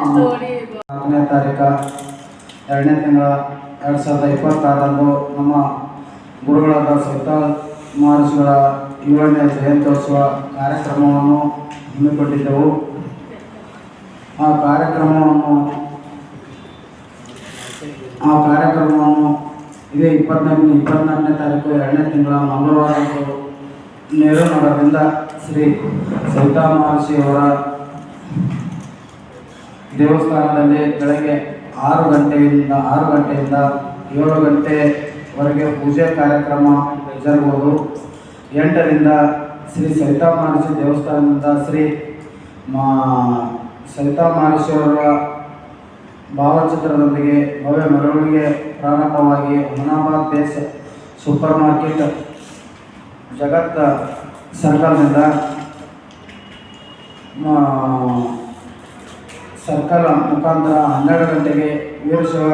4ನೇ ತಾರೀಕು 2ನೇ ತಿಂಗಳ 2026 ನಮ್ಮ ಗುರುಗಳಾದ ಸೈತಾಳ ಮಹರ್ಷಿಗಳ 7ನೇ ಜಯಂತ್ಯೋತ್ಸವ ಕಾರ್ಯಕ್ರಮವನ್ನು ಹಮ್ಮಿಕೊಂಡಿದ್ದೆವು. ಆ ಕಾರ್ಯಕ್ರಮವನ್ನು ಇದೇ 24ನೇ ತಾರೀಕು 2ನೇ ತಿಂಗಳ ಮಂಗಳವಾರ ನೆಹರು ನಗರದಿಂದ ಶ್ರೀ ಸೈತಾಳ ಮಹರ್ಷಿಯವರ ದೇವಸ್ಥಾನದಲ್ಲಿ ಬೆಳಗ್ಗೆ 6 ಗಂಟೆಯಿಂದ 7 ಗಂಟೆವರೆಗೆ ಪೂಜೆ ಕಾರ್ಯಕ್ರಮ ಜರುಗುವುದು. 8ರಿಂದ ಶ್ರೀ ಸೈತಾಳ ಮಹರ್ಷಿ ದೇವಸ್ಥಾನದಿಂದ ಶ್ರೀ ಸೈತಾಳ ಮಹರ್ಷಿಯವರ ಭಾವಚಿತ್ರದೊಂದಿಗೆ ಭವ್ಯ ಮೆರವಣಿಗೆ ಪ್ರಾರಂಭವಾಗಿ ಹುಮನಾಬಾದ್ ಬೇಸ್ ಸೂಪರ್ ಮಾರ್ಕೆಟ್ ಜಗತ್ ಸರ್ಕಲ್ನಿಂದ ಸರ್ಕಲ್ ಮುಖಾಂತರ 12 ಗಂಟೆಗೆ ವೀರಶೈವ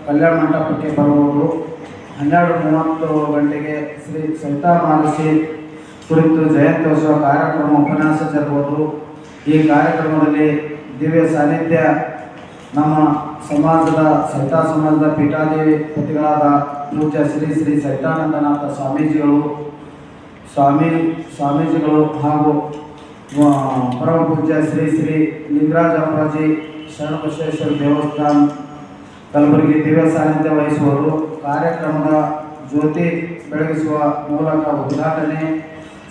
ಕಲ್ಯಾಣ ಮಂಟಪಕ್ಕೆ ಬರುವುದು. 12:30 ಗಂಟೆಗೆ ಶ್ರೀ ಸೈತಾಳ ಮಹರ್ಷಿ ಕುರಿತು ಜಯಂತ್ಯೋತ್ಸವ ಕಾರ್ಯಕ್ರಮ ಉಪನ್ಯಾಸ ಜರುಗುವುದು. ಈ ಕಾರ್ಯಕ್ರಮದಲ್ಲಿ ದಿವ್ಯ ಸಾನ್ನಿಧ್ಯ ನಮ್ಮ ಸಮಾಜದ ಸೈತಾಳ ಸಮಾಜದ ಪೀಠಾಧಿಪತಿಗಳಾದ ಪೂಜ್ಯ ಶ್ರೀ ಶ್ರೀ ಸೈತಾನಂದನಾಥ ಸ್ವಾಮೀಜಿಗಳು ಹಾಗೂ ಪರಮ ಪೂಜ್ಯ ಶ್ರೀ ಶ್ರೀ ಲಿಂಗರಾಜ ಅಪ್ಪಾಜಿ ಶರಣಬಸವೇಶ್ವರ ದೇವಸ್ಥಾನ ಕಲಬುರಗಿ ದಿವ್ಯ ಸಾನ್ನಿಧ್ಯ ವಹಿಸುವರು. ಕಾರ್ಯಕ್ರಮದ ಜ್ಯೋತಿ ಬೆಳಗಿಸುವ ಮೂಲಕ ಉದ್ಘಾಟನೆ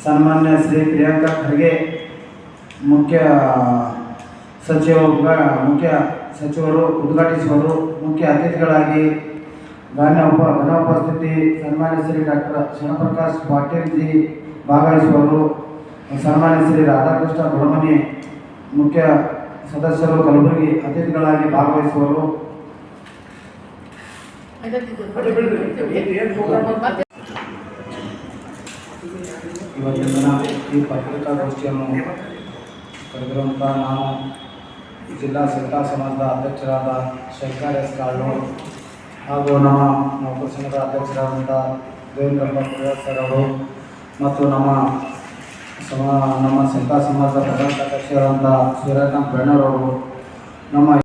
ಸನ್ಮಾನ್ಯ ಶ್ರೀ ಪ್ರಿಯಾಂಕಾ ಖರ್ಗೆ ಮುಖ್ಯ ಸಚಿವರು ಉದ್ಘಾಟಿಸುವರು. ಮುಖ್ಯ ಅತಿಥಿಗಳಾಗಿ ಘನೋಪಸ್ಥಿತಿ ಸನ್ಮಾನ್ಯ ಶ್ರೀ ಡಾಕ್ಟರ್ ಶರಣಪ್ರಕಾಶ್ ಪಾಟೀಲ್ ಜಿ ಭಾಗವಹಿಸುವರು. ಸನ್ಮಾನ್ಯ ಶ್ರೀ ರಾಧಾಕೃಷ್ಣ ಗುಳಮನಿ ಮುಖ್ಯ ಸದಸ್ಯರು ಕಲಬುರಗಿ ಅತಿಥಿಗಳಾಗಿ ಭಾಗವಹಿಸುವರು. ಇವತ್ತಿನ ದಿನ ಈ ಪತ್ರಿಕಾಗೋಷ್ಠಿಯನ್ನು ಕರೆದಿರುವಂಥ ನಾನು ಜಿಲ್ಲಾ ಸೈತಾಳ ಸಮಾಜದ ಅಧ್ಯಕ್ಷರಾದ ಶಂಕರ್ ಎಸ್ ಕಾಳೋಡ್ ಹಾಗೂ ನಮ್ಮ ನೌಕರ ಸಂಘದ ಅಧ್ಯಕ್ಷರಾದಂಥ ದೇವೇಂದ್ರಪ್ಪ ಸರ್ ಅವರು ಮತ್ತು ನಮ್ಮ ಸೈತಾಳ ಸಮಾಜದ ಪ್ರಧಾನ ಅಧ್ಯಕ್ಷರಾದಂಥ ಸೂರ್ಯಕಾಂತ್ ಬೆಣ್ಣರವರು ನಮ್ಮ